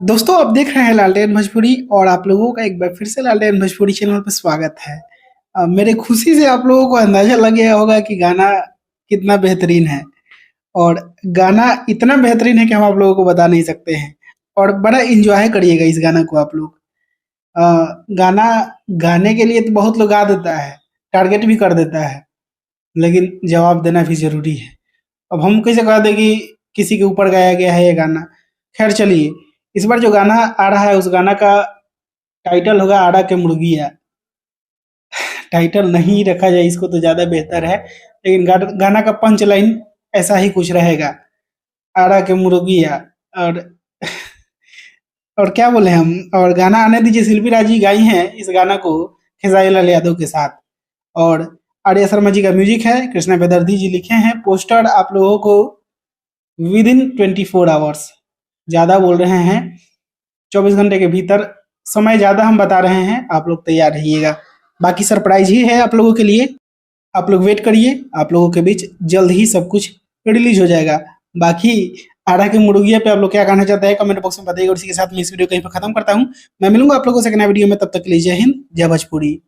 दोस्तों आप देख रहे हैं लालटेन भोजपुरी और आप लोगों का एक बार फिर से लालटेन भोजपुरी चैनल पर स्वागत है। मेरे खुशी से आप लोगों को अंदाजा लग गया होगा कि गाना कितना बेहतरीन है। और गाना इतना बेहतरीन है कि हम आप लोगों को बता नहीं सकते हैं। और बड़ा एंजॉय करिएगा इस गाना को आप लोग। गाना गाने के लिए तो बहुत लोग गा देता है, टारगेट भी कर देता है, लेकिन जवाब देना भी जरूरी है। अब हम कैसे कह दें कि किसी के ऊपर गाया गया है ये गाना। खैर चलिए, इस बार जो गाना आ रहा है उस गाना का टाइटल होगा आड़ा के मुर्गिया। टाइटल नहीं रखा जाए इसको तो ज्यादा बेहतर है, लेकिन गाना का पंच लाइन ऐसा ही कुछ रहेगा, आड़ा के मुर्गिया। और और क्या बोले हम। और गाना आने दीजिए शिल्पी राज जी गाई हैं इस गाना को खेसारी लाल यादव के साथ। और आर्या शर्मा जी का म्यूजिक है, कृष्णा बेदर्जी जी लिखे हैं। पोस्टर आप लोगों को विद इन 24 आवर्स, ज्यादा बोल रहे हैं 24 घंटे के भीतर, समय ज्यादा हम बता रहे हैं, आप लोग तैयार रहिएगा। बाकी सरप्राइज ही है आप लोगों के लिए, आप लोग वेट करिए, आप लोगों के बीच जल्द ही सब कुछ रिलीज हो जाएगा। बाकी आड़ा के मुर्गिया पे आप लोग क्या कहना चाहते हैं कमेंट बॉक्स में बताइएगा। और इसी के साथ मैं इस वीडियो को यहीं पर खत्म करता हूँ। मैं मिलूंगा आप लोगों से एक नए वीडियो में, तब तक के लिए जय हिंद जय भोजपुरी।